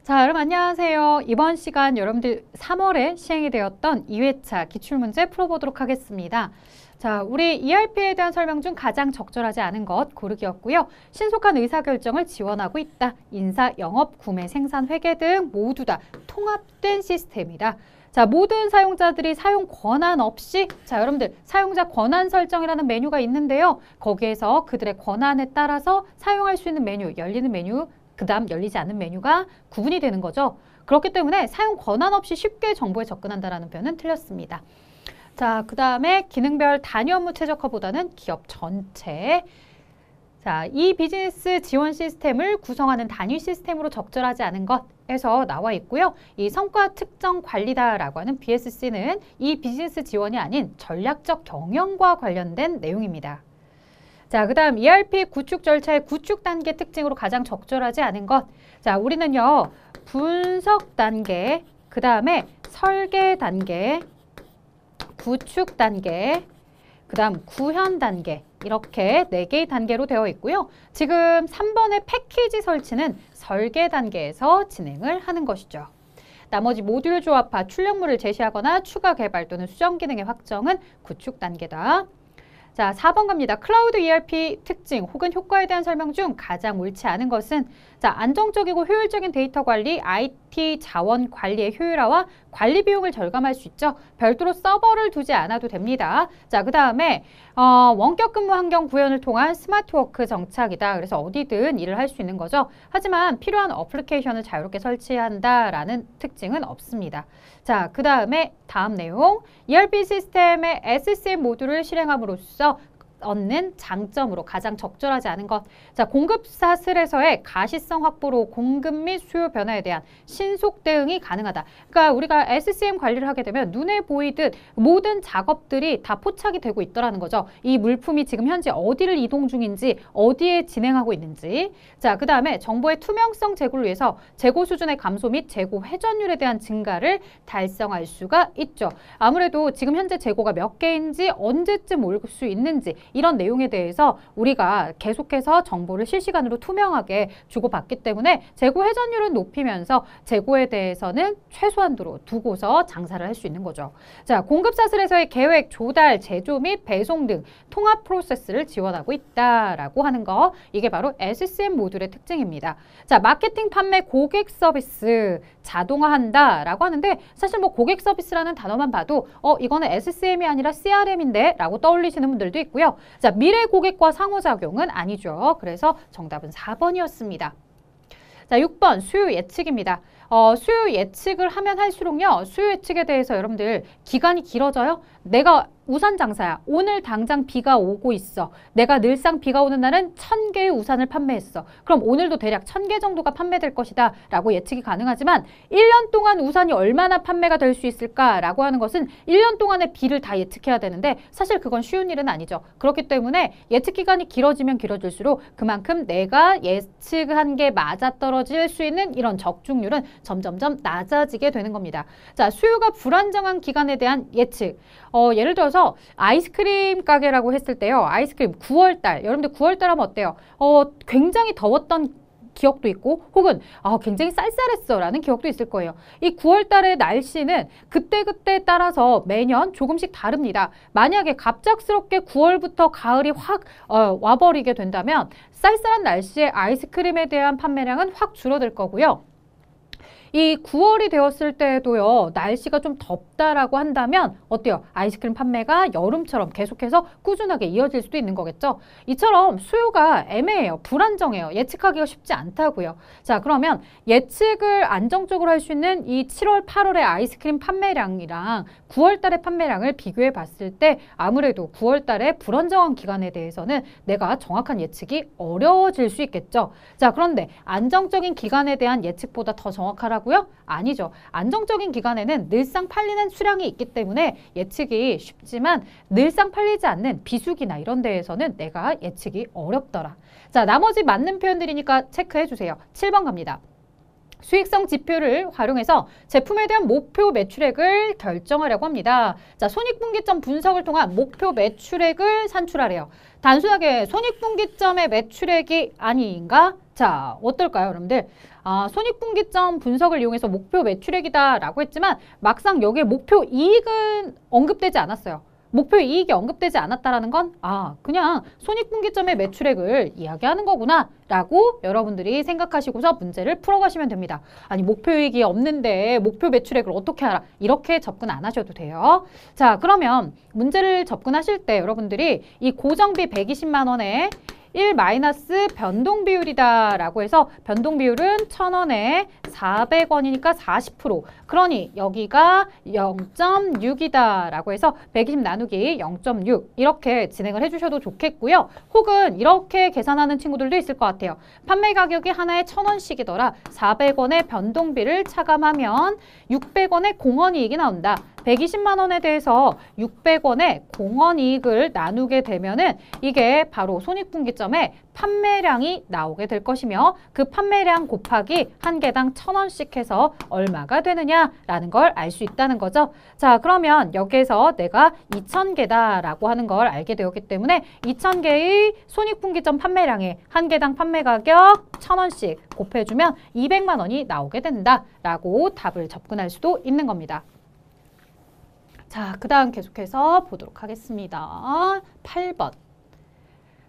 자, 여러분 안녕하세요. 이번 시간 여러분들 3월에 시행이 되었던 2회차 기출문제 풀어보도록 하겠습니다. 자, 우리 ERP에 대한 설명 중 가장 적절하지 않은 것 고르기였고요. 신속한 의사결정을 지원하고 있다. 인사, 영업, 구매, 생산, 회계 등 모두 다 통합된 시스템이다. 자, 모든 사용자들이 사용 권한 없이 자, 여러분들 사용자 권한 설정이라는 메뉴가 있는데요. 거기에서 그들의 권한에 따라서 사용할 수 있는 메뉴, 열리는 메뉴, 그 다음 열리지 않는 메뉴가 구분이 되는 거죠. 그렇기 때문에 사용 권한 없이 쉽게 정보에 접근한다는 표현은 틀렸습니다. 자, 그 다음에 기능별 단위 업무 최적화보다는 기업 전체. 자, 이 비즈니스 지원 시스템을 구성하는 단위 시스템으로 적절하지 않은 것에서 나와 있고요. 이 성과 특정 관리다라고 하는 BSC는 이 비즈니스 지원이 아닌 전략적 경영과 관련된 내용입니다. 자, 그 다음 ERP 구축 절차의 구축 단계 특징으로 가장 적절하지 않은 것. 자, 우리는요, 분석 단계, 그 다음에 설계 단계, 구축 단계, 그 다음 구현 단계, 이렇게 4개의 단계로 되어 있고요. 지금 3번의 패키지 설치는 설계 단계에서 진행을 하는 것이죠. 나머지 모듈 조합화, 출력물을 제시하거나 추가 개발 또는 수정 기능의 확정은 구축 단계다. 자, 4번 갑니다. 클라우드 ERP 특징 혹은 효과에 대한 설명 중 가장 옳지 않은 것은 자, 안정적이고 효율적인 데이터 관리, IT 자원 관리의 효율화와 관리 비용을 절감할 수 있죠. 별도로 서버를 두지 않아도 됩니다. 자, 그 다음에 원격 근무 환경 구현을 통한 스마트워크 정착이다. 그래서 어디든 일을 할 수 있는 거죠. 하지만 필요한 어플리케이션을 자유롭게 설치한다라는 특징은 없습니다. 자, 그 다음에 다음 내용. ERP 시스템의 SCM 모듈을 실행함으로써 얻는 장점으로 가장 적절하지 않은 것. 자, 공급 사슬에서의 가시성 확보로 공급 및 수요 변화에 대한 신속 대응이 가능하다. 그러니까 우리가 SCM 관리를 하게 되면 눈에 보이듯 모든 작업들이 다 포착이 되고 있더라는 거죠. 이 물품이 지금 현재 어디를 이동 중인지, 어디에 진행하고 있는지. 자, 그 다음에 정보의 투명성 제고를 위해서 재고 수준의 감소 및 재고 회전율에 대한 증가를 달성할 수가 있죠. 아무래도 지금 현재 재고가 몇 개인지, 언제쯤 올 수 있는지 이런 내용에 대해서 우리가 계속해서 정보를 실시간으로 투명하게 주고받기 때문에 재고 회전율을 높이면서 재고에 대해서는 최소한도로 두고서 장사를 할 수 있는 거죠. 자, 공급 사슬에서의 계획, 조달, 제조 및 배송 등 통합 프로세스를 지원하고 있다라고 하는 거. 이게 바로 SCM 모듈의 특징입니다. 자, 마케팅, 판매, 고객 서비스 자동화한다라고 하는데 사실 뭐 고객 서비스라는 단어만 봐도 이거는 SCM이 아니라 CRM인데 라고 떠올리시는 분들도 있고요. 자, 미래 고객과 상호작용은 아니죠. 그래서 정답은 4번이었습니다. 자, 6번 수요 예측입니다. 수요 예측을 하면 할수록요. 수요 예측에 대해서 여러분들 기간이 길어져요. 내가 우산 장사야. 오늘 당장 비가 오고 있어. 내가 늘상 비가 오는 날은 1000개의 우산을 판매했어. 그럼 오늘도 대략 1000개 정도가 판매될 것이다 라고 예측이 가능하지만 1년 동안 우산이 얼마나 판매가 될 수 있을까 라고 하는 것은 1년 동안의 비를 다 예측해야 되는데 사실 그건 쉬운 일은 아니죠. 그렇기 때문에 예측 기간이 길어지면 길어질수록 그만큼 내가 예측한 게 맞아떨어질 수 있는 이런 적중률은 점점점 낮아지게 되는 겁니다. 자, 수요가 불안정한 기간에 대한 예측. 예를 들어서 아이스크림 가게라고 했을 때요. 아이스크림 9월달. 여러분들 9월달 하면 어때요? 굉장히 더웠던 기억도 있고 혹은 굉장히 쌀쌀했어 라는 기억도 있을 거예요. 이 9월달의 날씨는 그때그때 따라서 매년 조금씩 다릅니다. 만약에 갑작스럽게 9월부터 가을이 확 와버리게 된다면 쌀쌀한 날씨에 아이스크림에 대한 판매량은 확 줄어들 거고요. 이 9월이 되었을 때에도요. 날씨가 좀 덥다라고 한다면 어때요? 아이스크림 판매가 여름처럼 계속해서 꾸준하게 이어질 수도 있는 거겠죠? 이처럼 수요가 애매해요. 불안정해요. 예측하기가 쉽지 않다고요. 자, 그러면 예측을 안정적으로 할 수 있는 이 7월, 8월의 아이스크림 판매량이랑 9월 달의 판매량을 비교해 봤을 때 아무래도 9월 달의 불안정한 기간에 대해서는 내가 정확한 예측이 어려워질 수 있겠죠? 자, 그런데 안정적인 기간에 대한 예측보다 더 정확하라고 고요? 아니죠. 안정적인 기간에는 늘상 팔리는 수량이 있기 때문에 예측이 쉽지만 늘상 팔리지 않는 비수기나 이런 데에서는 내가 예측이 어렵더라. 자, 나머지 맞는 표현들이니까 체크해 주세요. 7번 갑니다. 수익성 지표를 활용해서 제품에 대한 목표 매출액을 결정하려고 합니다. 자, 손익분기점 분석을 통한 목표 매출액을 산출하래요. 단순하게 손익분기점의 매출액이 아닌가? 자, 어떨까요, 여러분들? 손익분기점 분석을 이용해서 목표 매출액이다라고 했지만 막상 여기에 목표 이익은 언급되지 않았어요. 목표 이익이 언급되지 않았다라는 건 그냥 손익분기점의 매출액을 이야기하는 거구나 라고 여러분들이 생각하시고서 문제를 풀어가시면 됩니다. 아니 목표 이익이 없는데 목표 매출액을 어떻게 알아? 이렇게 접근 안 하셔도 돼요. 자, 그러면 문제를 접근하실 때 여러분들이 이 고정비 120만 원에 1 마이너스 변동 비율이다 라고 해서 변동 비율은 1,000원에 400원이니까 40%. 그러니 여기가 0.6이다 라고 해서 120 나누기 0.6 이렇게 진행을 해주셔도 좋겠고요. 혹은 이렇게 계산하는 친구들도 있을 것 같아요. 판매 가격이 하나에 1,000원씩이더라. 400원의 변동비를 차감하면 600원의 공원이익이 나온다. 120만 원에 대해서 600원의 공원이익을 나누게 되면은 이게 바로 손익분기점에 판매량이 나오게 될 것이며 그 판매량 곱하기 한 개당 1,000원씩 해서 얼마가 되느냐라는 걸 알 수 있다는 거죠. 자, 그러면 여기에서 내가 2,000개다라고 하는 걸 알게 되었기 때문에 2,000개의 손익분기점 판매량에 한 개당 판매 가격 1,000원씩 곱해주면 200만 원이 나오게 된다라고 답을 접근할 수도 있는 겁니다. 자, 그 다음 계속해서 보도록 하겠습니다. 8번.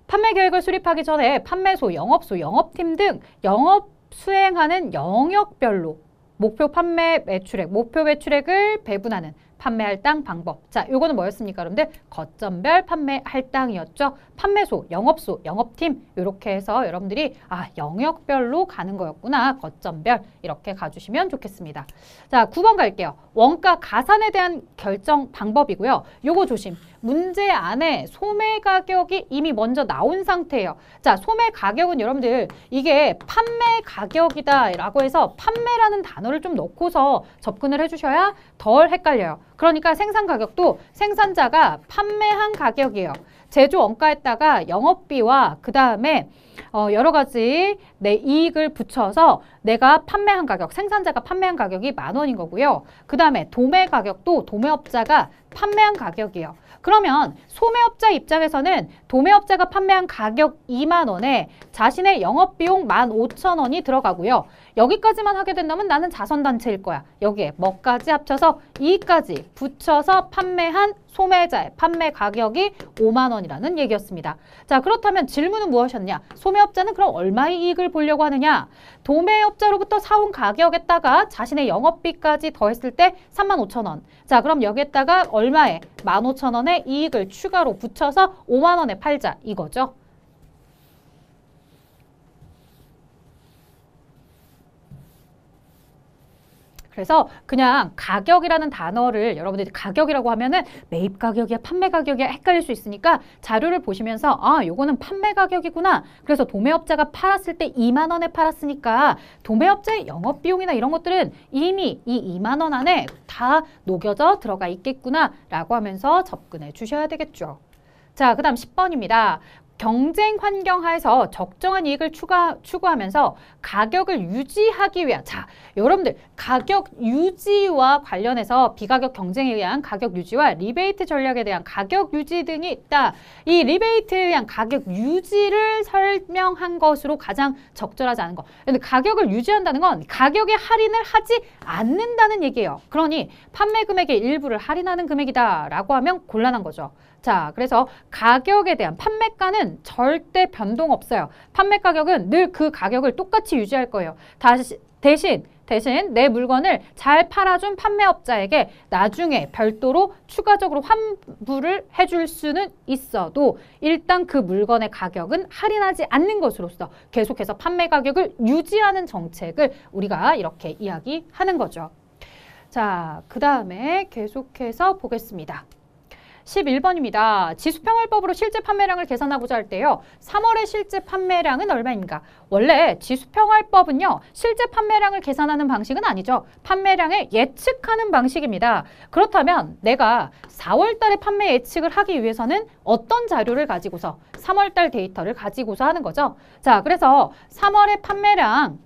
판매 계획을 수립하기 전에 판매소, 영업소, 영업팀 등 영업 수행하는 영역별로 목표 판매 매출액, 목표 매출액을 배분하는 판매 할당 방법. 자, 요거는 뭐였습니까? 여러분들 거점별 판매 할당이었죠. 판매소, 영업소, 영업팀 이렇게 해서 여러분들이 영역별로 가는 거였구나. 거점별 이렇게 가주시면 좋겠습니다. 자, 9번 갈게요. 원가 가산에 대한 결정 방법이고요. 요거 조심. 문제 안에 소매 가격이 이미 먼저 나온 상태예요. 자, 소매 가격은 여러분들 이게 판매 가격이다 라고 해서 판매라는 단어를 좀 넣고서 접근을 해주셔야 덜 헷갈려요. 그러니까 생산 가격도 생산자가 판매한 가격이에요. 제조 원가에다가 영업비와 그 다음에 여러 가지 내 이익을 붙여서 내가 판매한 가격, 생산자가 판매한 가격이 10,000원인 거고요. 그 다음에 도매 가격도 도매업자가 판매한 가격이에요. 그러면 소매업자 입장에서는 도매업자가 판매한 가격 2만 원에 자신의 영업비용 15,000원이 들어가고요. 여기까지만 하게 된다면 나는 자선단체일 거야. 여기에 뭐까지 합쳐서 이까지 붙여서 판매한 소매자의 판매 가격이 5만 원이라는 얘기였습니다. 자, 그렇다면 질문은 무엇이었냐? 소매업자는 그럼 얼마의 이익을 보려고 하느냐? 도매업자로부터 사온 가격에다가 자신의 영업비까지 더했을 때 35,000원. 자, 그럼 여기에다가 얼마에? 15,000원의 이익을 추가로 붙여서 5만 원에 팔자 이거죠. 그래서 그냥 가격이라는 단어를 여러분들이 가격이라고 하면은 매입 가격이야, 판매 가격이야 헷갈릴 수 있으니까 자료를 보시면서 요거는 판매 가격이구나. 그래서 도매업자가 팔았을 때 2만 원에 팔았으니까 도매업자의 영업비용이나 이런 것들은 이미 이 2만 원 안에 다 녹여져 들어가 있겠구나 라고 하면서 접근해 주셔야 되겠죠. 자, 그 다음 10번입니다. 경쟁 환경 하에서 적정한 이익을 추구하면서 가격을 유지하기 위한 자, 여러분들 가격 유지와 관련해서 비가격 경쟁에 의한 가격 유지와 리베이트 전략에 대한 가격 유지 등이 있다. 이 리베이트에 의한 가격 유지를 설명한 것으로 가장 적절하지 않은 것. 근데 가격을 유지한다는 건 가격에 할인을 하지 않는다는 얘기예요. 그러니 판매 금액의 일부를 할인하는 금액이다라고 하면 곤란한 거죠. 자, 그래서 가격에 대한 판매가는 절대 변동 없어요. 판매 가격은 늘 그 가격을 똑같이 유지할 거예요. 대신 내 물건을 잘 팔아준 판매업자에게 나중에 별도로 추가적으로 환불을 해줄 수는 있어도 일단 그 물건의 가격은 할인하지 않는 것으로서 계속해서 판매 가격을 유지하는 정책을 우리가 이렇게 이야기하는 거죠. 자, 그 다음에 계속해서 보겠습니다. 11번입니다. 지수평활법으로 실제 판매량을 계산하고자 할 때요. 3월의 실제 판매량은 얼마인가? 원래 지수평활법은요. 실제 판매량을 계산하는 방식은 아니죠. 판매량을 예측하는 방식입니다. 그렇다면 내가 4월 달에 판매 예측을 하기 위해서는 어떤 자료를 가지고서 3월 달 데이터를 가지고서 하는 거죠. 자, 그래서 3월의 판매량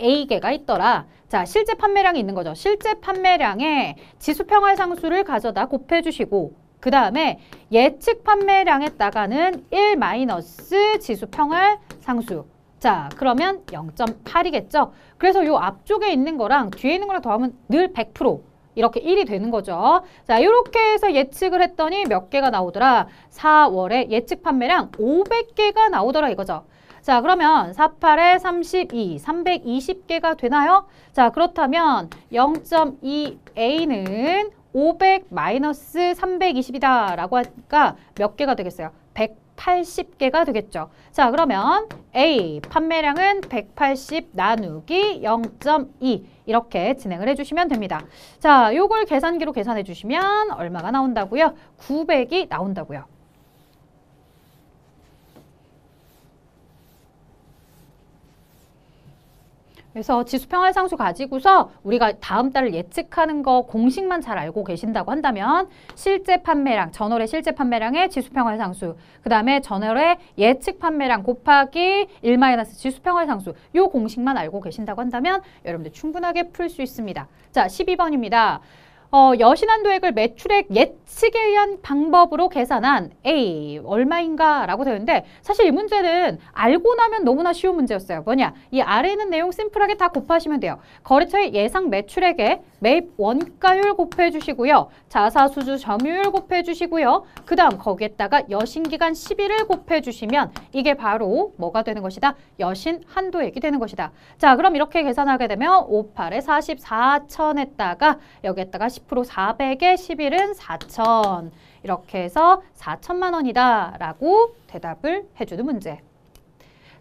A개가 있더라. 자, 실제 판매량이 있는 거죠. 실제 판매량에 지수평활 상수를 가져다 곱해주시고 그 다음에 예측 판매량에다가는 1 마이너스 지수평활 상수 자, 그러면 0.8이겠죠? 그래서 요 앞쪽에 있는 거랑 뒤에 있는 거랑 더하면 늘 100% 이렇게 1이 되는 거죠. 자, 이렇게 해서 예측을 했더니 몇 개가 나오더라? 4월에 예측 판매량 500개가 나오더라 이거죠. 자, 그러면 48에 32, 320개가 되나요? 자, 그렇다면 0.2A는 500 마이너스 320이다 라고 하니까 몇 개가 되겠어요? 180개가 되겠죠. 자, 그러면 A 판매량은 180 나누기 0.2 이렇게 진행을 해주시면 됩니다. 자, 요걸 계산기로 계산해 주시면 얼마가 나온다고요? 900이 나온다고요. 그래서 지수평활상수 가지고서 우리가 다음 달을 예측하는 거 공식만 잘 알고 계신다고 한다면 실제 판매량, 전월의 실제 판매량의 지수평활상수, 그 다음에 전월의 예측 판매량 곱하기 1- 지수평활상수 요 공식만 알고 계신다고 한다면 여러분들 충분하게 풀 수 있습니다. 자, 12번입니다. 여신한도액을 매출액 예측에 의한 방법으로 계산한 A 얼마인가 라고 되어 있는데 사실 이 문제는 알고 나면 너무나 쉬운 문제였어요. 뭐냐? 이 아래에 있는 내용 심플하게 다 곱하시면 돼요. 거래처의 예상 매출액에 매입 원가율 곱해 주시고요. 자사수주 점유율 곱해 주시고요. 그 다음 거기에다가 여신기간 10일을 곱해 주시면 이게 바로 뭐가 되는 것이다? 여신한도액이 되는 것이다. 자, 그럼 이렇게 계산하게 되면 58에 44,000에다가 여기에다가 10% 400에 11은 4,000 이렇게 해서 4천만 원이다 라고 대답을 해주는 문제.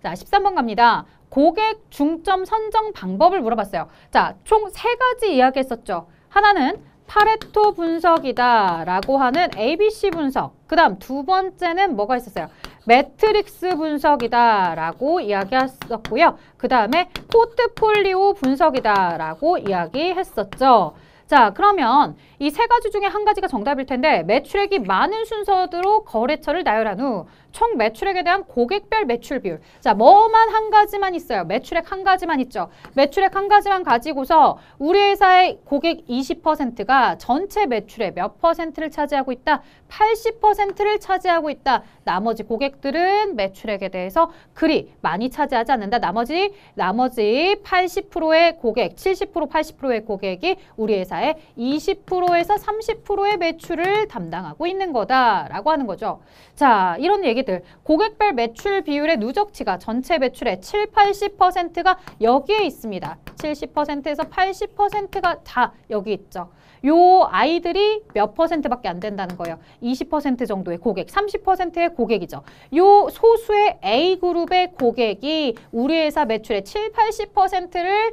자, 13번 갑니다. 고객 중점 선정 방법을 물어봤어요. 자, 총 3가지 이야기했었죠. 하나는 파레토 분석이다 라고 하는 ABC 분석. 그 다음 두 번째는 뭐가 있었어요? 매트릭스 분석이다 라고 이야기했었고요. 그 다음에 포트폴리오 분석이다 라고 이야기했었죠. 자, 그러면 이 3가지 중에 한 가지가 정답일 텐데 매출액이 많은 순서대로 거래처를 나열한 후 총 매출액에 대한 고객별 매출 비율. 자, 뭐만 한 가지만 있어요. 매출액 한 가지만 있죠. 매출액 한 가지만 가지고서 우리 회사의 고객 20%가 전체 매출의 몇 %를 차지하고 있다? 80%를 차지하고 있다. 나머지 고객들은 매출액에 대해서 그리 많이 차지하지 않는다. 나머지 80%의 고객, 70%, 80%의 고객이 우리 회사의 20%에서 30%의 매출을 담당하고 있는 거다라고 하는 거죠. 자, 이런 얘기들. 고객별 매출 비율의 누적치가 전체 매출의 7, 80%가 여기에 있습니다. 70%에서 80%가 다 여기 있죠. 요 아이들이 몇 %밖에 안 된다는 거예요. 20% 정도의 고객, 30%의 고객이죠. 요 소수의 A그룹의 고객이 우리 회사 매출의 7, 80%를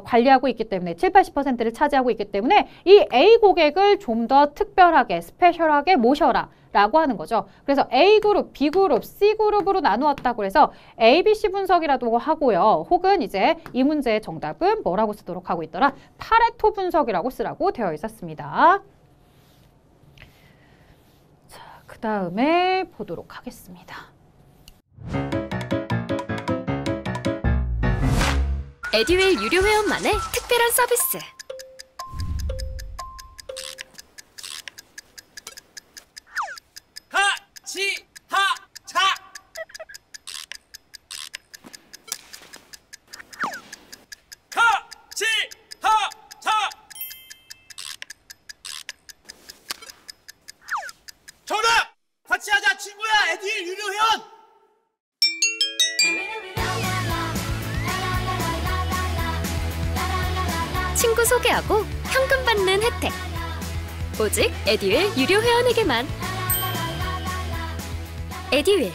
관리하고 있기 때문에 7, 80%를 차지하고 있기 때문에 이 A 고객을 좀 더 특별하게, 스페셜하게 모셔라. 라고 하는 거죠. 그래서 A그룹, B그룹, C그룹으로 나누었다고 해서 ABC 분석이라도 하고요. 혹은 이제 이 문제의 정답은 뭐라고 쓰도록 하고 있더라? 파레토 분석이라고 쓰라고 되어 있었습니다. 자, 그 다음에 보도록 하겠습니다. 에듀윌 유료 회원만의 특별한 서비스. 하치하차 하치하차 정답! 같이 하자 친구야 에듀윌 유료 회원! 친구 소개하고 현금 받는 혜택. 오직 에듀윌 유료 회원에게만. 에듀윌.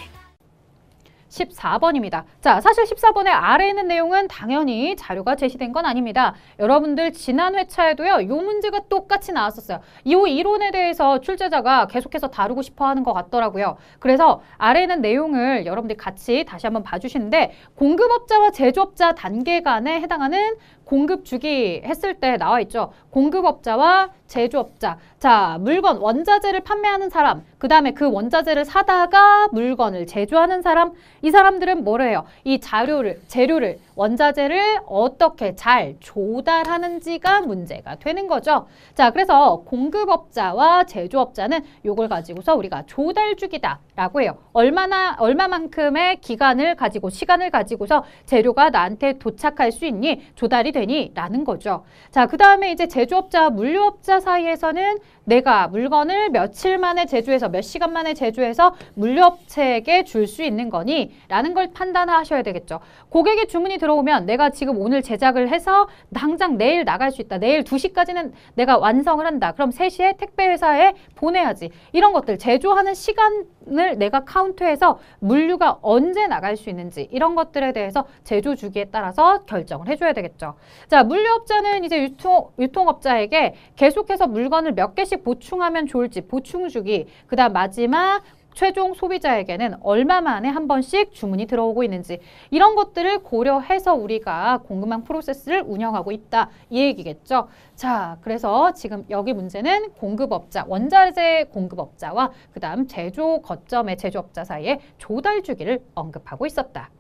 14번입니다. 자, 사실 14번의 아래에 있는 내용은 당연히 자료가 제시된 건 아닙니다. 여러분들 지난 회차에도요, 이 문제가 똑같이 나왔었어요. 이 이론에 대해서 출제자가 계속해서 다루고 싶어 하는 것 같더라고요. 그래서 아래에 있는 내용을 여러분들이 같이 다시 한번 봐주시는데 공급업자와 제조업자 단계 간에 해당하는 공급 주기 했을 때 나와 있죠. 공급업자와 제조업자. 자, 물건, 원자재를 판매하는 사람, 그 다음에 그 원자재를 사다가 물건을 제조하는 사람, 이 사람들은 뭐를 해요? 이 재료를, 원자재를 어떻게 잘 조달하는지가 문제가 되는 거죠. 자, 그래서 공급업자와 제조업자는 요걸 가지고서 우리가 조달주기다 라고 해요. 얼마만큼의 기간을 가지고, 시간을 가지고서 재료가 나한테 도착할 수 있니? 조달이 되니? 라는 거죠. 자, 그 다음에 이제 제조업자와 물류업자 사이에서는 내가 물건을 며칠 만에 제조해서 몇 시간 만에 제조해서 물류업체에게 줄 수 있는 거니? 라는 걸 판단하셔야 되겠죠. 고객의 주문이 들어오면 내가 지금 오늘 제작을 해서 당장 내일 나갈 수 있다. 내일 2시까지는 내가 완성을 한다. 그럼 3시에 택배회사에 보내야지. 이런 것들 제조하는 시간을 내가 카운트해서 물류가 언제 나갈 수 있는지 이런 것들에 대해서 제조 주기에 따라서 결정을 해줘야 되겠죠. 자, 물류업자는 이제 유통업자에게 계속해서 물건을 몇 개씩 보충하면 좋을지 보충 주기, 그 다음 마지막 최종 소비자에게는 얼마 만에 한 번씩 주문이 들어오고 있는지 이런 것들을 고려해서 우리가 공급망 프로세스를 운영하고 있다 이 얘기겠죠. 자, 그래서 지금 여기 문제는 공급업자, 원자재 공급업자와 그 다음 제조 거점의 제조업자 사이의 조달 주기를 언급하고 있었다.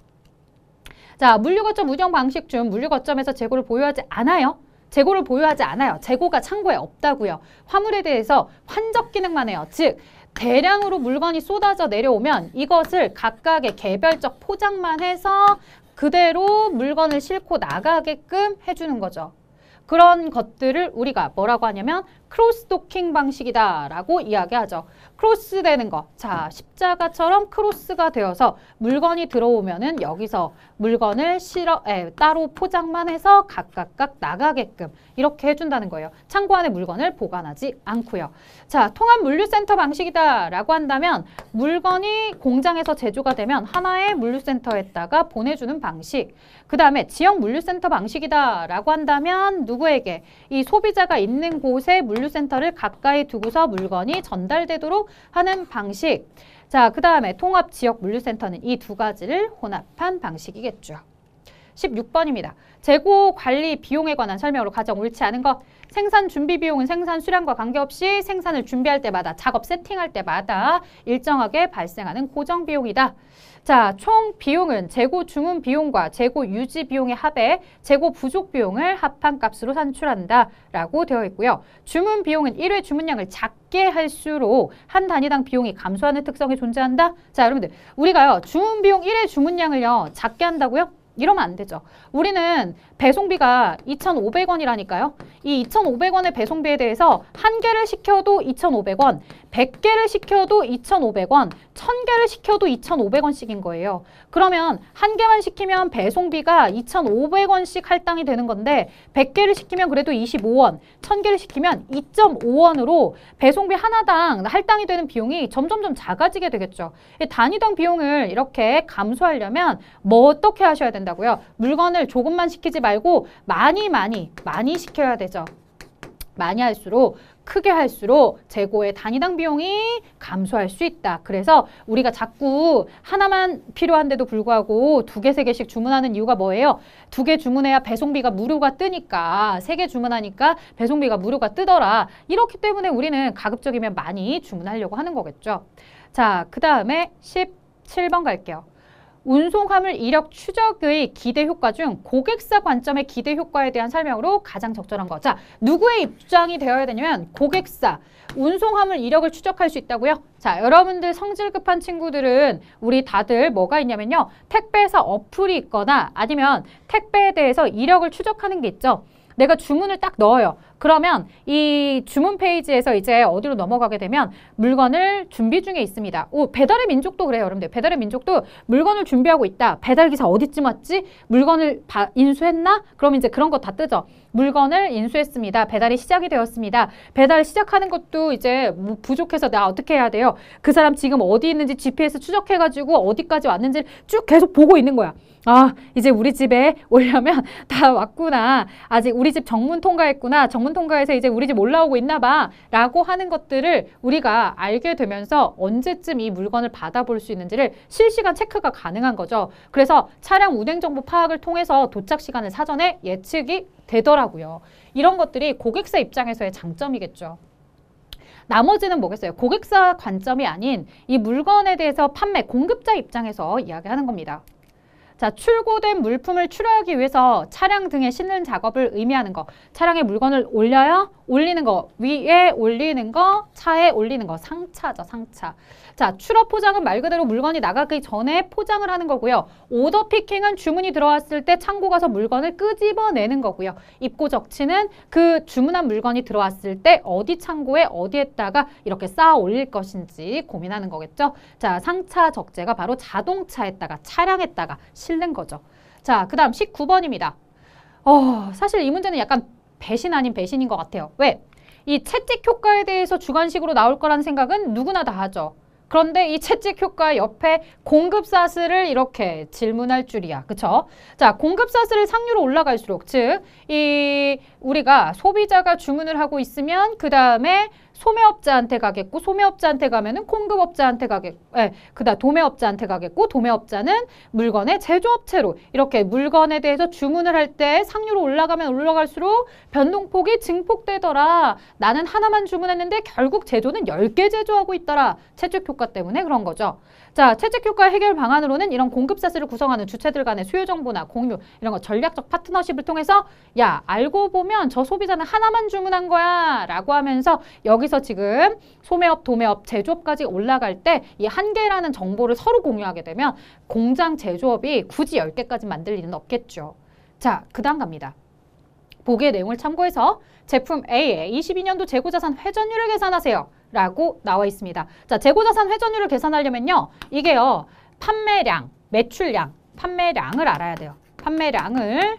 자, 물류거점 운영 방식 중 물류거점에서 재고를 보유하지 않아요. 재고를 보유하지 않아요. 재고가 창고에 없다고요. 화물에 대해서 환적 기능만 해요. 즉 대량으로 물건이 쏟아져 내려오면 이것을 각각의 개별적 포장만 해서 그대로 물건을 싣고 나가게끔 해주는 거죠. 그런 것들을 우리가 뭐라고 하냐면 크로스도킹 방식이다 라고 이야기하죠. 크로스 되는 거. 자, 십자가처럼 크로스가 되어서 물건이 들어오면은 여기서 물건을 따로 포장만 해서 각각 나가게끔 이렇게 해준다는 거예요. 창고 안에 물건을 보관하지 않고요. 자, 통합 물류센터 방식이다 라고 한다면 물건이 공장에서 제조가 되면 하나의 물류센터에다가 보내주는 방식. 그 다음에 지역 물류센터 방식이다 라고 한다면 누구에게? 이 소비자가 있는 곳에 물류센터를 가까이 두고서 물건이 전달되도록 하는 방식. 자, 그 다음에 통합 지역 물류센터는 이 두 가지를 혼합한 방식이겠죠. 16번입니다. 재고 관리 비용에 관한 설명으로 가장 옳지 않은 것. 생산 준비 비용은 생산 수량과 관계없이 생산을 준비할 때마다 작업 세팅할 때마다 일정하게 발생하는 고정 비용이다. 자, 총 비용은 재고 주문 비용과 재고 유지 비용의 합에 재고 부족 비용을 합한 값으로 산출한다 라고 되어 있고요. 주문 비용은 1회 주문량을 작게 할수록 한 단위당 비용이 감소하는 특성이 존재한다. 자, 여러분들 우리가요 주문 비용 1회 주문량을요 작게 한다고요? 이러면 안 되죠. 우리는 배송비가 2,500원이라니까요. 이 2,500원의 배송비에 대해서 한 개를 시켜도 2,500원, 100개를 시켜도 2,500원, 1,000개를 시켜도 2,500원씩인 거예요. 그러면 한 개만 시키면 배송비가 2,500원씩 할당이 되는 건데 100개를 시키면 그래도 25원, 1,000개를 시키면 2.5원으로 배송비 하나당 할당이 되는 비용이 점점점 작아지게 되겠죠. 단위당 비용을 이렇게 감소하려면 뭐 어떻게 하셔야 된다고요? 물건을 조금만 시키지 말고 많이 시켜야 되죠. 많이 할수록 크게 할수록 재고의 단위당 비용이 감소할 수 있다. 그래서 우리가 자꾸 하나만 필요한데도 불구하고 2개, 3개씩 주문하는 이유가 뭐예요? 2개 주문해야 배송비가 무료가 뜨니까 3개 주문하니까 배송비가 무료가 뜨더라. 이렇기 때문에 우리는 가급적이면 많이 주문하려고 하는 거겠죠. 자, 그 다음에 17번 갈게요. 운송화물 이력 추적의 기대 효과 중 고객사 관점의 기대 효과에 대한 설명으로 가장 적절한 거. 자, 누구의 입장이 되어야 되냐면 고객사, 운송화물 이력을 추적할 수 있다고요? 자, 여러분들 성질 급한 친구들은 우리 다들 뭐가 있냐면요. 택배사 어플이 있거나 아니면 택배에 대해서 이력을 추적하는 게 있죠. 내가 주문을 딱 넣어요. 그러면 이 주문 페이지에서 이제 어디로 넘어가게 되면 물건을 준비 중에 있습니다. 배달의 민족도 그래요, 여러분들. 배달의 민족도 물건을 준비하고 있다. 배달기사 어디쯤 왔지? 물건을 인수했나? 그럼 이제 그런 거 다 뜨죠. 물건을 인수했습니다. 배달이 시작이 되었습니다. 배달을 시작하는 것도 이제 뭐 부족해서 나 어떻게 해야 돼요? 그 사람 지금 어디 있는지 GPS 추적해가지고 어디까지 왔는지 쭉 계속 보고 있는 거야. 아, 이제 우리 집에 오려면 다 왔구나. 아직 우리 집 정문 통과했구나. 정문 통과해서 이제 우리 집 올라오고 있나 봐. 라고 하는 것들을 우리가 알게 되면서 언제쯤 이 물건을 받아볼 수 있는지를 실시간 체크가 가능한 거죠. 그래서 차량 운행 정보 파악을 통해서 도착 시간을 사전에 예측이 되더라고요. 이런 것들이 고객사 입장에서의 장점이겠죠. 나머지는 뭐겠어요? 고객사 관점이 아닌 이 물건에 대해서 판매, 공급자 입장에서 이야기하는 겁니다. 자, 출고된 물품을 출하하기 위해서 차량 등에 싣는 작업을 의미하는 거. 차량에 물건을 올려요? 올리는 거. 위에 올리는 거, 차에 올리는 거. 상차죠, 상차. 자, 출하 포장은 말 그대로 물건이 나가기 전에 포장을 하는 거고요. 오더 피킹은 주문이 들어왔을 때 창고 가서 물건을 끄집어내는 거고요. 입고 적치는 그 주문한 물건이 들어왔을 때 어디 창고에 어디에다가 이렇게 쌓아 올릴 것인지 고민하는 거겠죠. 자, 상차 적재가 바로 자동차에다가 차량에다가 실는 거죠. 자, 그 다음 19번입니다. 사실 이 문제는 약간 배신 아닌 배신인 것 같아요. 왜? 이 채찍 효과에 대해서 주관식으로 나올 거라는 생각은 누구나 다 하죠. 그런데 이 채찍 효과 옆에 공급사슬을 이렇게 질문할 줄이야. 그쵸? 자, 공급사슬을 상류로 올라갈수록, 즉, 우리가 소비자가 주문을 하고 있으면 그 다음에 소매업자한테 가겠고, 소매업자한테 가면은 공급업자한테 가겠고, 그다음 도매업자한테 가겠고, 도매업자는 물건의 제조업체로 이렇게 물건에 대해서 주문을 할 때 상류로 올라가면 올라갈수록 변동폭이 증폭되더라. 나는 하나만 주문했는데 결국 제조는 10개 제조하고 있더라. 채찍 효과 때문에 그런 거죠. 자, 채찍 효과 해결 방안으로는 이런 공급사슬을 구성하는 주체들 간의 수요 정보나 공유, 이런 거 전략적 파트너십을 통해서 야, 알고 보면 저 소비자는 하나만 주문한 거야 라고 하면서 여기서 지금 소매업, 도매업, 제조업까지 올라갈 때 이 한 개라는 정보를 서로 공유하게 되면 공장 제조업이 굳이 10개까지 만들 일은 없겠죠. 자, 그 다음 갑니다. 보기의 내용을 참고해서 제품 A의 22년도 재고자산 회전율을 계산하세요 라고 나와 있습니다. 자, 재고자산 회전율을 계산하려면요. 이게요. 판매량, 매출량, 판매량을 알아야 돼요. 판매량을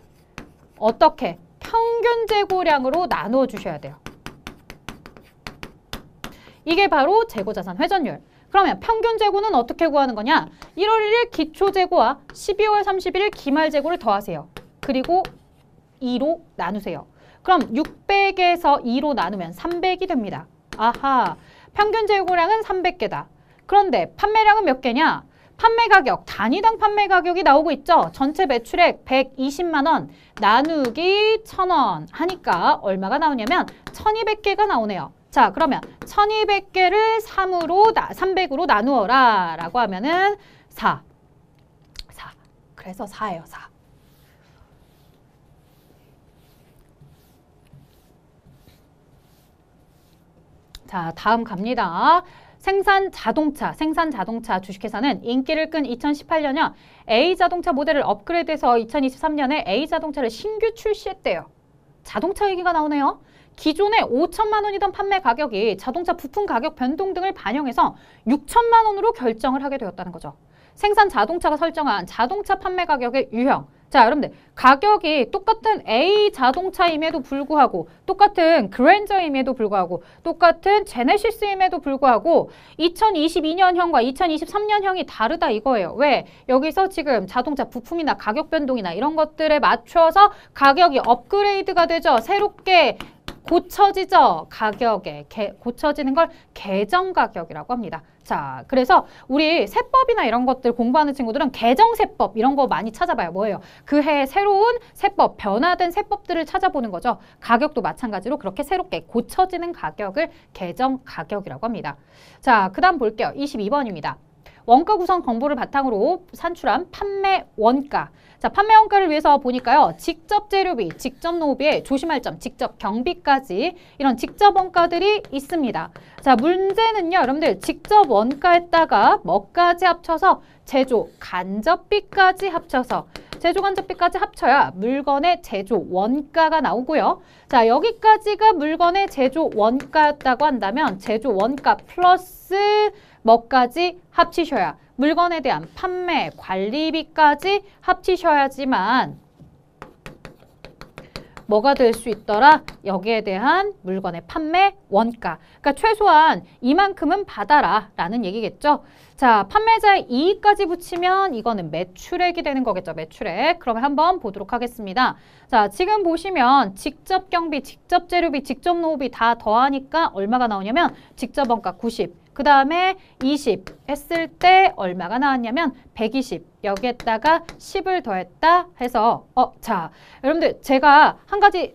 어떻게? 평균 재고량으로 나누어 주셔야 돼요. 이게 바로 재고자산 회전율. 그러면 평균 재고는 어떻게 구하는 거냐? 1월 1일 기초 재고와 12월 31일 기말 재고를 더하세요. 그리고 2로 나누세요. 그럼 600에서 2로 나누면 300이 됩니다. 아하, 평균 재고량은 300개다. 그런데 판매량은 몇 개냐? 판매 가격, 단위당 판매 가격이 나오고 있죠. 전체 매출액 120만 원 나누기 1000원 하니까 얼마가 나오냐면 1200개가 나오네요. 자, 그러면 1200개를 300으로 나누어라 라고 하면은 4. 그래서 4예요, 4. 자, 다음 갑니다. 생산 자동차 주식회사는 인기를 끈 2018년형 A자동차 모델을 업그레이드해서 2023년에 A자동차를 신규 출시했대요. 자동차 얘기가 나오네요. 기존에 5천만 원이던 판매 가격이 자동차 부품 가격 변동 등을 반영해서 6천만 원으로 결정을 하게 되었다는 거죠. 생산 자동차가 설정한 자동차 판매 가격의 유형. 자, 여러분들 가격이 똑같은 A 자동차임에도 불구하고 똑같은 그랜저임에도 불구하고 똑같은 제네시스임에도 불구하고 2022년형과 2023년형이 다르다 이거예요. 왜? 여기서 지금 자동차 부품이나 가격 변동이나 이런 것들에 맞춰서 가격이 업그레이드가 되죠. 새롭게 고쳐지죠. 가격에 고쳐지는 걸 개정 가격이라고 합니다. 자, 그래서 우리 세법이나 이런 것들 공부하는 친구들은 개정세법 이런 거 많이 찾아봐요. 뭐예요? 그 해 새로운 세법, 변화된 세법들을 찾아보는 거죠. 가격도 마찬가지로 그렇게 새롭게 고쳐지는 가격을 개정 가격이라고 합니다. 자, 그 다음 볼게요. 22번입니다. 원가 구성 정보를 바탕으로 산출한 판매 원가. 자, 판매 원가를 위해서 보니까요. 직접 재료비, 직접 노후비에 조심할 점, 직접 경비까지 이런 직접 원가들이 있습니다. 자, 문제는요. 여러분들 직접 원가에다가 뭐까지 합쳐서 제조 간접비까지 합쳐서 제조 간접비까지 합쳐야 물건의 제조 원가가 나오고요. 자, 여기까지가 물건의 제조 원가였다고 한다면 제조 원가 플러스 뭐까지 합치셔야 물건에 대한 판매 관리비까지 합치셔야지만 뭐가 될 수 있더라? 여기에 대한 물건의 판매 원가. 그러니까 최소한 이만큼은 받아라 라는 얘기겠죠. 자, 판매자의 이익까지 붙이면 이거는 매출액이 되는 거겠죠. 매출액. 그러면 한번 보도록 하겠습니다. 자, 지금 보시면 직접 경비, 직접 재료비, 직접 노후비 다 더하니까 얼마가 나오냐면 직접 원가 90. 그 다음에 20 했을 때 얼마가 나왔냐면 120. 여기에다가 10을 더했다 해서 자, 여러분들 제가 한 가지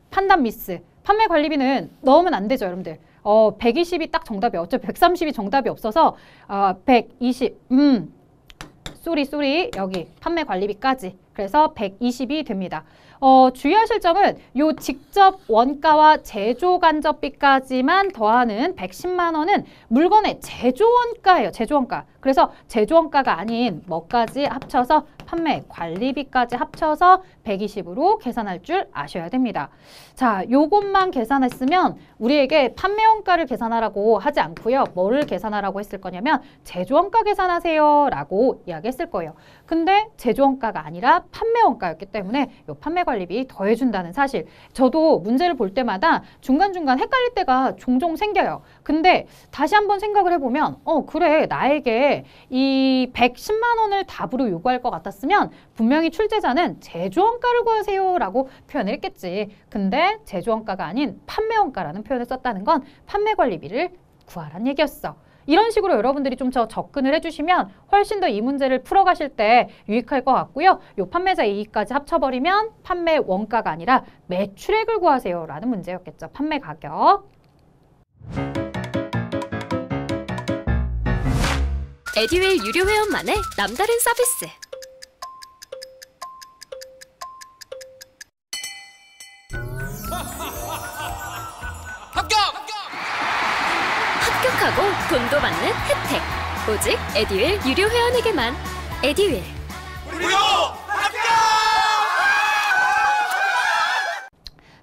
판단 미스. 판매 관리비는 넣으면 안 되죠, 여러분들. 120이 딱 정답이 어차피 130이 정답이 없어서 120 쏘리 여기 판매 관리비까지 그래서 120이 됩니다. 주의하실 점은 요 직접 원가와 제조 간접비까지만 더하는 110만 원은 물건의 제조 원가예요. 제조 원가. 그래서 제조 원가가 아닌 뭐까지 합쳐서 판매 관리비까지 합쳐서 120으로 계산할 줄 아셔야 됩니다. 자, 요것만 계산했으면 우리에게 판매 원가를 계산하라고 하지 않고요. 뭐를 계산하라고 했을 거냐면 제조 원가 계산하세요 라고 이야기했을 거예요. 근데 제조 원가가 아니라 판매 원가였기 때문에 요 판매 관리비 더해준다는 사실. 저도 문제를 볼 때마다 중간중간 헷갈릴 때가 종종 생겨요. 근데 다시 한번 생각을 해보면 그래 나에게 이 110만 원을 답으로 요구할 것 같았으면 분명히 출제자는 제조원가를 구하세요 라고 표현을 했겠지. 근데 제조원가가 아닌 판매원가라는 표현을 썼다는 건 판매관리비를 구하란 얘기였어. 이런 식으로 여러분들이 좀 더 접근을 해주시면 훨씬 더 이 문제를 풀어가실 때 유익할 것 같고요. 요 판매자 이익까지 합쳐버리면 판매 원가가 아니라 매출액을 구하세요 라는 문제였겠죠. 판매 가격. 에듀윌 유료 회원만의 남다른 서비스. 합격하고 돈도 받는 혜택. 오직 에듀윌 유료 회원에게만. 에듀윌. 무료 합격!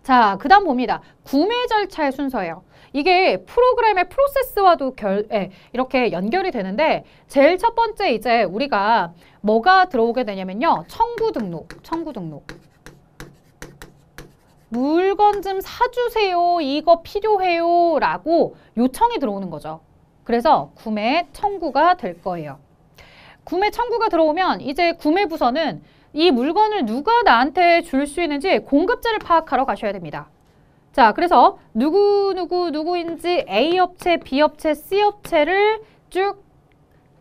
자, 그 다음 봅니다. 구매 절차의 순서예요. 이게 프로그램의 프로세스와도 이렇게 연결이 되는데 제일 첫 번째 이제 우리가 뭐가 들어오게 되냐면요. 청구 등록. 물건 좀 사주세요. 이거 필요해요. 라고 요청이 들어오는 거죠. 그래서 구매 청구가 될 거예요. 구매 청구가 들어오면 이제 구매 부서는 이 물건을 누가 나한테 줄 수 있는지 공급자를 파악하러 가셔야 됩니다. 자, 그래서 누구인지 A 업체, B 업체, C 업체를 쭉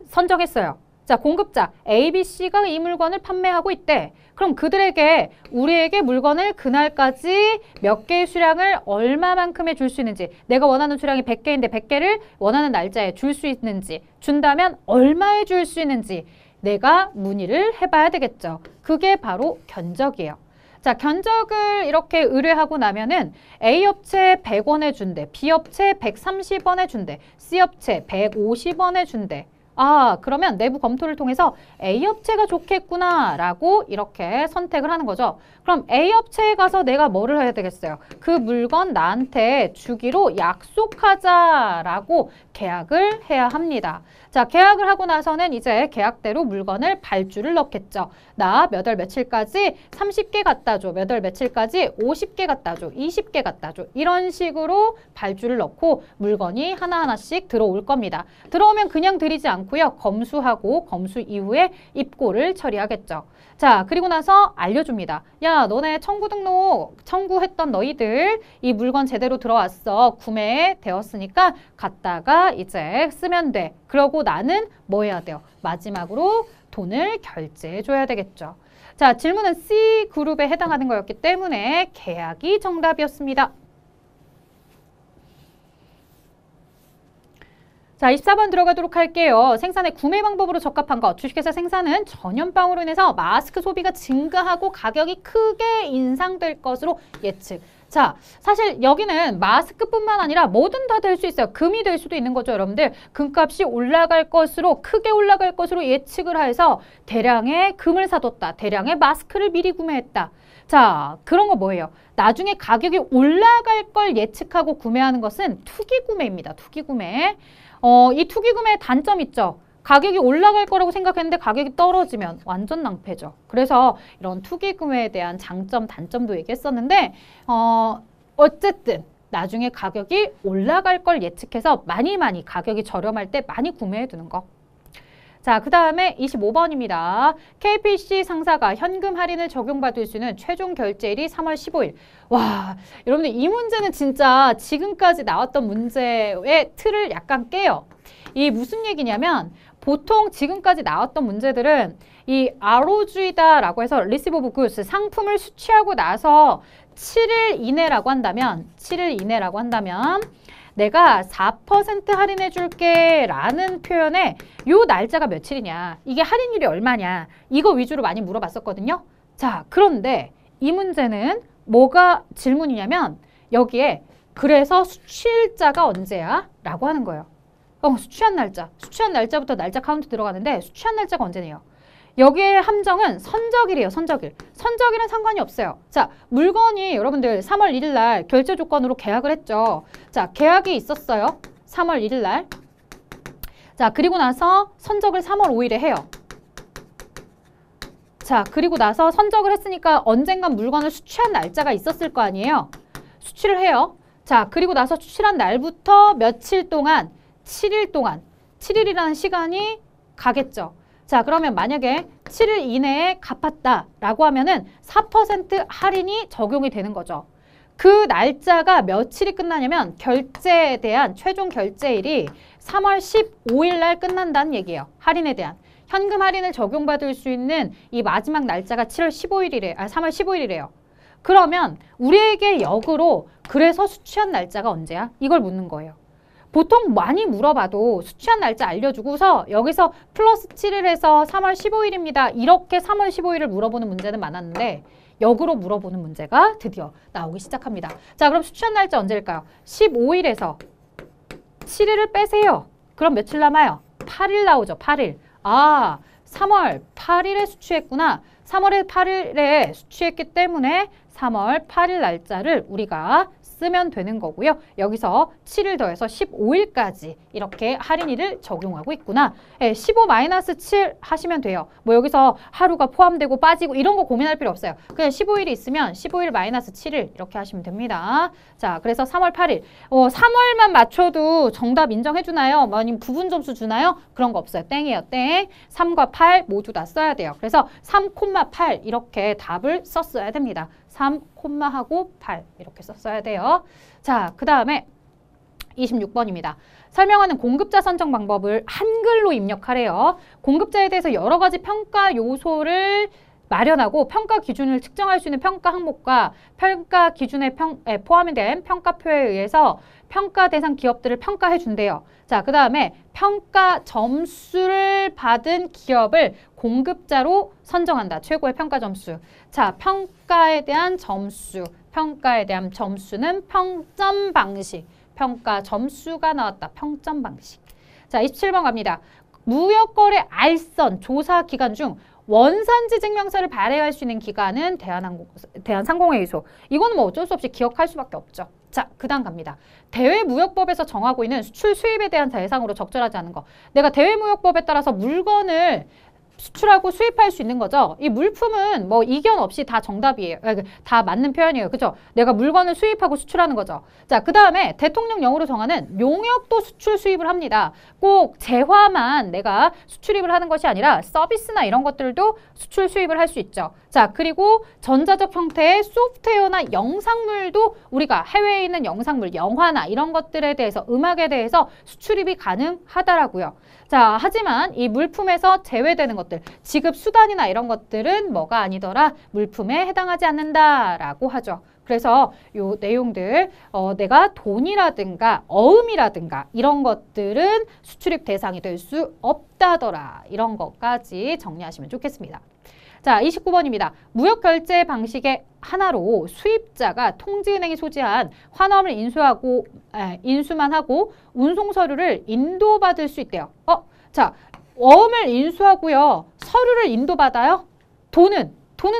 선정했어요. 자, 공급자 A, B, C가 이 물건을 판매하고 있대. 그럼 그들에게 우리에게 물건을 그날까지 몇 개의 수량을 얼마만큼에 줄 수 있는지, 내가 원하는 수량이 100개인데 100개를 원하는 날짜에 줄 수 있는지, 준다면 얼마에 줄 수 있는지 내가 문의를 해봐야 되겠죠. 그게 바로 견적이에요. 자, 견적을 이렇게 의뢰하고 나면은 A 업체 100원에 준대, B 업체 130원에 준대, C 업체 150원에 준대. 아, 그러면 내부 검토를 통해서 A 업체가 좋겠구나 라고 이렇게 선택을 하는 거죠. 그럼 A 업체에 가서 내가 뭐를 해야 되겠어요? 그 물건 나한테 주기로 약속하자라고 계약을 해야 합니다. 자, 계약을 하고 나서는 이제 계약대로 물건을 발주를 넣겠죠. 나 몇 월 며칠까지 30개 갖다 줘. 몇 월 며칠까지 50개 갖다 줘. 20개 갖다 줘. 이런 식으로 발주를 넣고 물건이 하나하나씩 들어올 겁니다. 들어오면 그냥 드리지 않고요. 검수하고 검수 이후에 입고를 처리하겠죠. 자, 그리고 나서 알려줍니다. 야, 너네 청구 등록 청구했던 너희들 이 물건 제대로 들어왔어. 구매되었으니까 갖다가 이제 쓰면 돼. 그러고 나는 뭐 해야 돼요? 마지막으로 돈을 결제해 줘야 되겠죠. 자, 질문은 C그룹에 해당하는 거였기 때문에 계약이 정답이었습니다. 자, 24번 들어가도록 할게요. 생산의 구매 방법으로 적합한 것. 주식회사 생산은 전염병으로 인해서 마스크 소비가 증가하고 가격이 크게 인상될 것으로 예측. 자, 사실 여기는 마스크뿐만 아니라 뭐든 다 될 수 있어요. 금이 될 수도 있는 거죠, 여러분들. 금값이 올라갈 것으로, 크게 올라갈 것으로 예측을 해서 대량의 금을 사뒀다. 대량의 마스크를 미리 구매했다. 자, 그런 거 뭐예요? 나중에 가격이 올라갈 걸 예측하고 구매하는 것은 투기 구매입니다. 투기 구매. 이 투기 구매의 단점 있죠. 가격이 올라갈 거라고 생각했는데 가격이 떨어지면 완전 낭패죠. 그래서 이런 투기 구매에 대한 장점, 단점도 얘기했었는데 어쨌든 나중에 가격이 올라갈 걸 예측해서 많이 가격이 저렴할 때 많이 구매해 두는 거. 자, 그 다음에 25번입니다. KPC 상사가 현금 할인을 적용받을 수 있는 최종 결제일이 3월 15일. 와, 여러분들 이 문제는 진짜 지금까지 나왔던 문제의 틀을 약간 깨요. 이 무슨 얘기냐면 보통 지금까지 나왔던 문제들은 이 ROG이다라고 해서 Receive of Goods, 상품을 수취하고 나서 7일 이내라고 한다면 내가 4% 할인해 줄게 라는 표현에 요 날짜가 며칠이냐, 이게 할인율이 얼마냐, 이거 위주로 많이 물어봤었거든요. 자, 그런데 이 문제는 뭐가 질문이냐면 여기에 그래서 수취일자가 언제야? 라고 하는 거예요. 수취한 날짜부터 날짜 카운트 들어가는데 수취한 날짜가 언제네요? 여기에 함정은 선적일이에요. 선적일. 선적일은 상관이 없어요. 자, 물건이 여러분들 3월 1일 날 결제 조건으로 계약을 했죠. 자, 계약이 있었어요. 3월 1일 날. 자, 그리고 나서 선적을 3월 5일에 해요. 자, 그리고 나서 선적을 했으니까 언젠간 물건을 수취한 날짜가 있었을 거 아니에요. 수취를 해요. 자, 그리고 나서 수취한 날부터 며칠 동안, 7일 동안, 7일이라는 시간이 가겠죠. 자, 그러면 만약에 7일 이내에 갚았다라고 하면은 4% 할인이 적용이 되는 거죠. 그 날짜가 며칠이 끝나냐면 결제에 대한 최종 결제일이 3월 15일 날 끝난다는 얘기예요. 할인에 대한. 현금 할인을 적용받을 수 있는 이 마지막 날짜가 3월 15일이래요. 그러면 우리에게 역으로 그래서 수취한 날짜가 언제야? 이걸 묻는 거예요. 보통 많이 물어봐도 수취한 날짜 알려주고서 여기서 플러스 7을 해서 3월 15일입니다. 이렇게 3월 15일을 물어보는 문제는 많았는데 역으로 물어보는 문제가 드디어 나오기 시작합니다. 자, 그럼 수취한 날짜 언제일까요? 15일에서 7일을 빼세요. 그럼 며칠 남아요? 8일 나오죠. 8일. 아, 3월 8일에 수취했구나. 3월 8일에 수취했기 때문에 3월 8일 날짜를 우리가 쓰면 되는 거고요. 여기서 7일 더해서 15일까지 이렇게 할인일을 적용하고 있구나. 15-7 하시면 돼요. 뭐 여기서 하루가 포함되고 빠지고 이런 거 고민할 필요 없어요. 그냥 15일이 있으면 15일 마이너스 7일 이렇게 하시면 됩니다. 자, 그래서 3월 8일. 3월만 맞춰도 정답 인정해주나요? 아니면 부분 점수 주나요? 그런 거 없어요. 땡이에요. 땡. 3과 8 모두 다 써야 돼요. 그래서 3,8 이렇게 답을 썼어야 됩니다. 3, 하고 8 이렇게 썼어야 돼요. 자, 그 다음에 26번입니다. 설명하는 공급자 선정 방법을 한글로 입력하래요. 공급자에 대해서 여러 가지 평가 요소를 마련하고 평가 기준을 측정할 수 있는 평가 항목과 평가 기준에 포함이 된 평가표에 의해서 평가 대상 기업들을 평가해 준대요. 자, 그 다음에 평가 점수를 받은 기업을 공급자로 선정한다. 최고의 평가 점수. 자, 평가에 대한 점수는 평점 방식. 평가 점수가 나왔다. 평점 방식. 자, 27번 갑니다. 무역거래 알선 조사 기간 중 원산지 증명서를 발행할 수 있는 기관은 대한상공회의소. 이거는 뭐 어쩔 수 없이 기억할 수밖에 없죠. 자, 그 다음 갑니다. 대외무역법에서 정하고 있는 수출 수입에 대한 대상으로 적절하지 않은 거. 내가 대외무역법에 따라서 물건을 수출하고 수입할 수 있는 거죠. 이 물품은 뭐 이견 없이 다 정답이에요. 다 맞는 표현이에요. 그죠? 내가 물건을 수입하고 수출하는 거죠. 자, 그 다음에 대통령령으로 정하는 용역도 수출 수입을 합니다. 꼭 재화만 내가 수출입을 하는 것이 아니라 서비스나 이런 것들도 수출 수입을 할 수 있죠. 자, 그리고 전자적 형태의 소프트웨어나 영상물도 우리가 해외에 있는 영상물, 영화나 이런 것들에 대해서 음악에 대해서 수출입이 가능하다라고요. 자, 하지만 이 물품에서 제외되는 것들, 지급 수단이나 이런 것들은 뭐가 아니더라? 물품에 해당하지 않는다라고 하죠. 그래서 요 내용들 내가 돈이라든가 어음이라든가 이런 것들은 수출입 대상이 될 수 없다더라. 이런 것까지 정리하시면 좋겠습니다. 자, 29번입니다. 무역결제 방식의 하나로 수입자가 통지은행이 소지한 환원을 인수만 하고 운송서류를 인도받을 수 있대요. 자, 어음을 인수하고요. 서류를 인도받아요? 돈은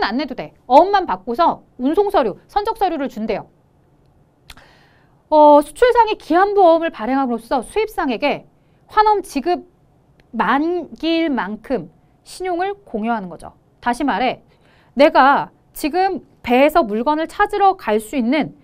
안 내도 돼. 어음만 받고서 운송서류, 선적서류를 준대요. 수출상의 기한부 어음을 발행함으로써 수입상에게 환원 지급 만기일 만큼 신용을 공여하는 거죠. 다시 말해, 내가 지금 배에서 물건을 찾으러 갈 수 있는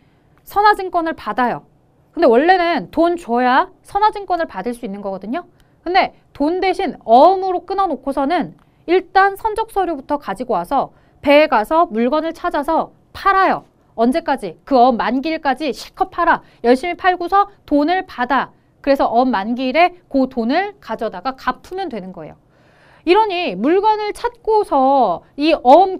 선화증권을 받아요. 근데 원래는 돈 줘야 선화증권을 받을 수 있는 거거든요. 근데 돈 대신 어음으로 끊어놓고서는 일단 선적서류부터 가지고 와서 배에 가서 물건을 찾아서 팔아요. 언제까지? 그 어음 만기일까지 실컷 팔아. 열심히 팔고서 돈을 받아. 그래서 어음 만기일에 그 돈을 가져다가 갚으면 되는 거예요. 이러니 물건을 찾고서 이 어음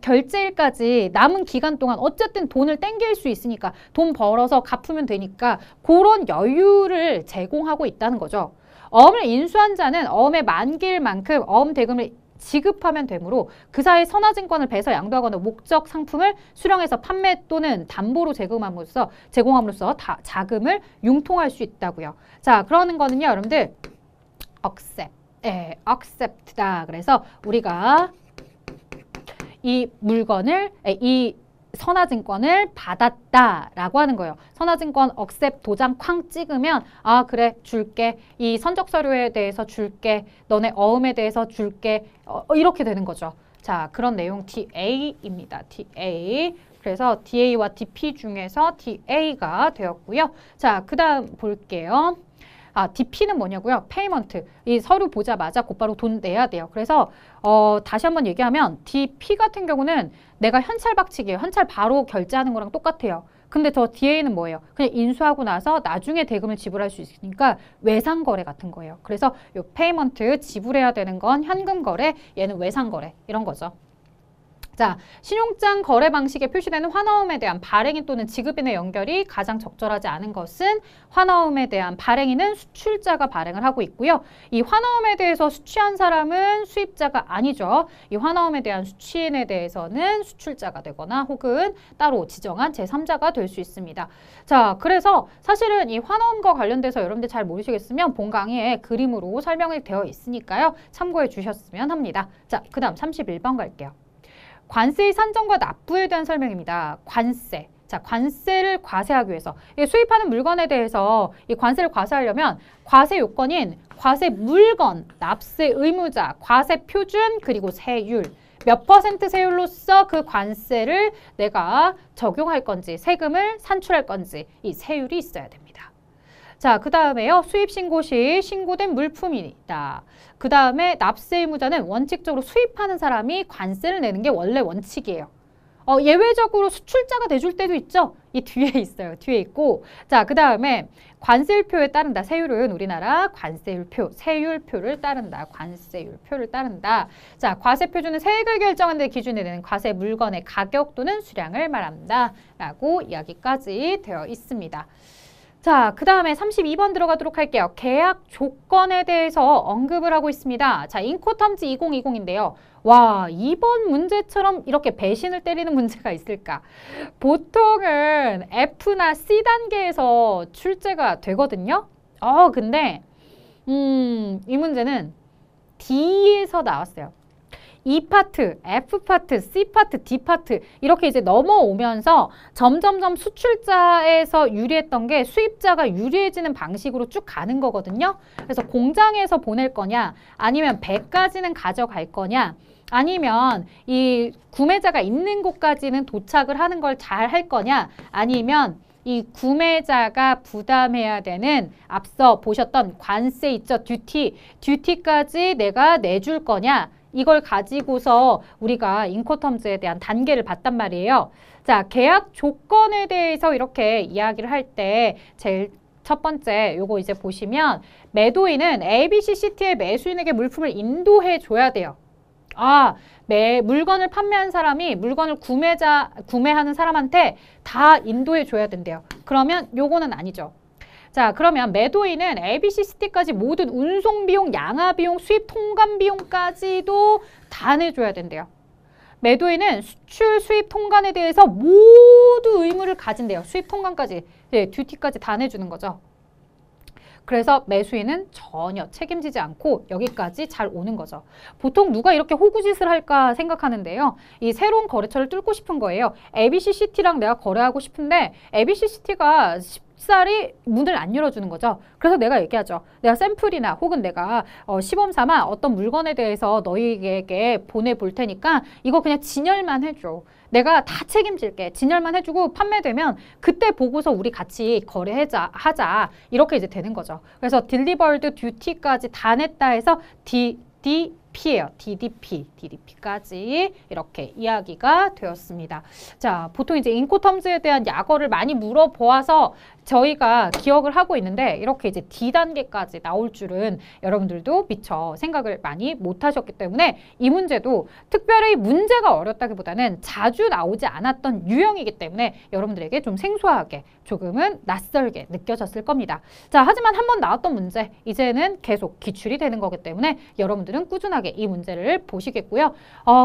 결제일까지 남은 기간 동안 어쨌든 돈을 땡길 수 있으니까 돈 벌어서 갚으면 되니까 그런 여유를 제공하고 있다는 거죠. 어음을 인수한 자는 어음의 만기일 만큼 어음 대금을 지급하면 되므로 그 사이 선화증권을 배서 양도하거나 목적 상품을 수령해서 판매 또는 담보로 제공함으로써 자금을 융통할 수 있다고요. 자, 그러는 거는요, 여러분들 accept다. 그래서 우리가 이 물건을 이 선화증권을 받았다라고 하는 거예요. 선화증권 accept 도장 쾅 찍으면 아 그래 줄게. 이 선적서류에 대해서 줄게. 너네 어음에 대해서 줄게. 이렇게 되는 거죠. 자, 그런 내용 DA입니다. DA. 그래서 DA와 DP 중에서 DA가 되었고요. 자, 그 다음 볼게요. DP는 뭐냐고요? 페이먼트. 이 서류 보자마자 곧바로 돈 내야 돼요. 그래서 다시 한번 얘기하면 DP 같은 경우는 내가 현찰 박치기예요. 현찰 바로 결제하는 거랑 똑같아요. 근데 저 DA는 뭐예요? 그냥 인수하고 나서 나중에 대금을 지불할 수 있으니까 외상거래 같은 거예요. 그래서 요 페이먼트 지불해야 되는 건 현금거래, 얘는 외상거래 이런 거죠. 자, 신용장 거래 방식에 표시되는 환어음에 대한 발행인 또는 지급인의 연결이 가장 적절하지 않은 것은 환어음에 대한 발행인은 수출자가 발행을 하고 있고요. 이 환어음에 대해서 수취한 사람은 수입자가 아니죠. 이 환어음에 대한 수취인에 대해서는 수출자가 되거나 혹은 따로 지정한 제3자가 될 수 있습니다. 자, 그래서 사실은 이 환어음과 관련돼서 여러분들 잘 모르시겠으면 본 강의에 그림으로 설명이 되어 있으니까요. 참고해 주셨으면 합니다. 자, 그 다음 31번 갈게요. 관세의 산정과 납부에 대한 설명입니다. 관세. 자, 관세를 과세하기 위해서 수입하는 물건에 대해서 이 관세를 과세하려면 과세 요건인 과세 물건, 납세 의무자, 과세 표준, 그리고 세율. 몇 % 세율로서 그 관세를 내가 적용할 건지, 세금을 산출할 건지 이 세율이 있어야 됩니다. 자, 그 다음에요. 수입신고 시 신고된 물품이다. 그 다음에 납세 의무자는 원칙적으로 수입하는 사람이 관세를 내는 게 원래 원칙이에요. 예외적으로 수출자가 돼줄 때도 있죠. 이 뒤에 있어요. 뒤에 있고. 자, 그 다음에 관세율표에 따른다. 세율은 우리나라 관세율표, 세율표를 따른다. 관세율표를 따른다. 자, 과세표준은 세액을 결정하는 데 기준이 되는 과세 물건의 가격 또는 수량을 말한다. 라고 이야기까지 되어 있습니다. 자, 그 다음에 32번 들어가도록 할게요. 계약 조건에 대해서 언급을 하고 있습니다. 자, 인코텀즈 2020인데요. 와, 이번 문제처럼 이렇게 배신을 때리는 문제가 있을까? 보통은 F나 C 단계에서 출제가 되거든요. 근데 이 문제는 D에서 나왔어요. E 파트, F 파트, C 파트, D 파트 이렇게 이제 넘어오면서 점점점 수출자에서 유리했던 게 수입자가 유리해지는 방식으로 쭉 가는 거거든요. 그래서 공장에서 보낼 거냐 아니면 배까지는 가져갈 거냐 아니면 이 구매자가 있는 곳까지는 도착을 하는 걸 잘 할 거냐 아니면 이 구매자가 부담해야 되는 앞서 보셨던 관세 있죠. 듀티까지 내가 내줄 거냐 이걸 가지고서 우리가 인코텀즈에 대한 단계를 봤단 말이에요. 자, 계약 조건에 대해서 이렇게 이야기를 할 때 제일 첫 번째 요거 이제 보시면 매도인은 ABCCT의 매수인에게 물품을 인도해 줘야 돼요. 물건을 판매한 사람이 물건을 구매하는 사람한테 다 인도해 줘야 된대요. 그러면 요거는 아니죠. 자, 그러면 매도인은 ABCCT까지 모든 운송비용, 양화비용, 수입 통관비용까지도 다 내줘야 된대요. 매도인은 수출, 수입 통관에 대해서 모두 의무를 가진대요. 수입 통관까지, 듀티까지 다 내주는 거죠. 그래서 매수인은 전혀 책임지지 않고 여기까지 잘 오는 거죠. 보통 누가 이렇게 호구짓을 할까 생각하는데요. 이 새로운 거래처를 뚫고 싶은 거예요. ABCCT랑 내가 거래하고 싶은데 ABCCT가 쉽사리 문을 안 열어주는 거죠. 그래서 내가 얘기하죠. 내가 샘플이나 혹은 내가 시범 삼아 어떤 물건에 대해서 너희에게 보내볼 테니까 이거 그냥 진열만 해줘. 내가 다 책임질게. 진열만 해주고 판매되면 그때 보고서 우리 같이 하자. 이렇게 이제 되는 거죠. 그래서 delivered duty까지 다 냈다 해서 P예요. DDP까지 이렇게 이야기가 되었습니다. 자, 보통 이제 인코텀즈에 대한 약어를 많이 물어보아서 저희가 기억을 하고 있는데 이렇게 이제 D단계까지 나올 줄은 여러분들도 미처 생각을 많이 못 하셨기 때문에 이 문제도 특별히 문제가 어렵다기보다는 자주 나오지 않았던 유형이기 때문에 여러분들에게 좀 생소하게 조금은 낯설게 느껴졌을 겁니다. 자, 하지만 한번 나왔던 문제 이제는 계속 기출이 되는 거기 때문에 여러분들은 꾸준하게 이 문제를 보시겠고요.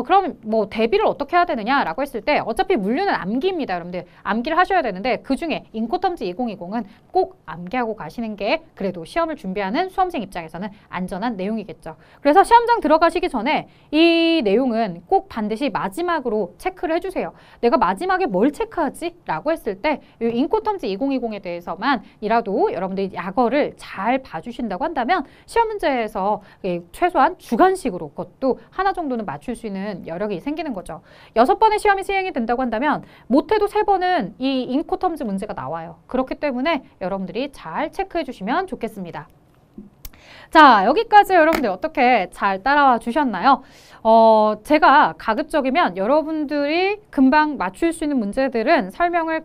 그럼 뭐 대비를 어떻게 해야 되느냐라고 했을 때 어차피 물류는 암기입니다. 여러분들 암기를 하셔야 되는데 그중에 인코텀즈 2020은 꼭 암기하고 가시는 게 그래도 시험을 준비하는 수험생 입장에서는 안전한 내용이겠죠. 그래서 시험장 들어가시기 전에 이 내용은 꼭 반드시 마지막으로 체크를 해주세요. 내가 마지막에 뭘 체크하지? 라고 했을 때 이 인코텀즈 2020에 대해서만이라도 여러분들이 약어를 잘 봐주신다고 한다면 시험 문제에서 최소한 주관식으로 그것도 하나 정도는 맞출 수 있는 여력이 생기는 거죠. 6번의 시험이 시행이 된다고 한다면 못해도 3번은 이 인코텀즈 문제가 나와요. 그렇기 때문에 여러분들이 잘 체크해 주시면 좋겠습니다. 자, 여기까지 여러분들 어떻게 잘 따라와 주셨나요? 제가 가급적이면 여러분들이 금방 맞출 수 있는 문제들은 설명을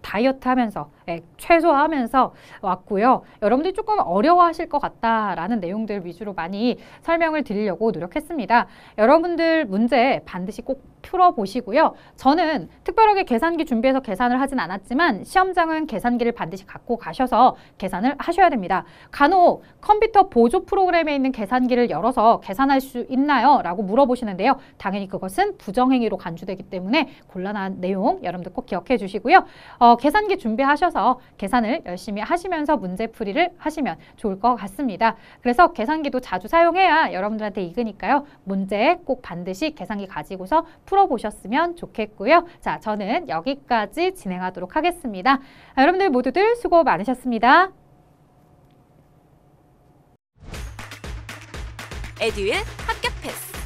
다이어트 하면서 최소화하면서 왔고요. 여러분들이 조금 어려워하실 것 같다라는 내용들 위주로 많이 설명을 드리려고 노력했습니다. 여러분들 문제 반드시 꼭 풀어보시고요. 저는 특별하게 계산기 준비해서 계산을 하진 않았지만 시험장은 계산기를 반드시 갖고 가셔서 계산을 하셔야 됩니다. 간혹 컴퓨터 보조 프로그램에 있는 계산기를 열어서 계산할 수 있나요? 라고 물어보시는데요. 당연히 그것은 부정행위로 간주되기 때문에 곤란한 내용 여러분들 꼭 기억해 주시고요. 계산기 준비하셔서 계산을 열심히 하시면서 문제풀이를 하시면 좋을 것 같습니다. 그래서 계산기도 자주 사용해야 여러분들한테 익으니까요. 문제 꼭 반드시 계산기 가지고서 풀어보셨으면 좋겠고요. 자, 저는 여기까지 진행하도록 하겠습니다. 여러분들 모두들 수고 많으셨습니다. 에듀윌 합격 패스.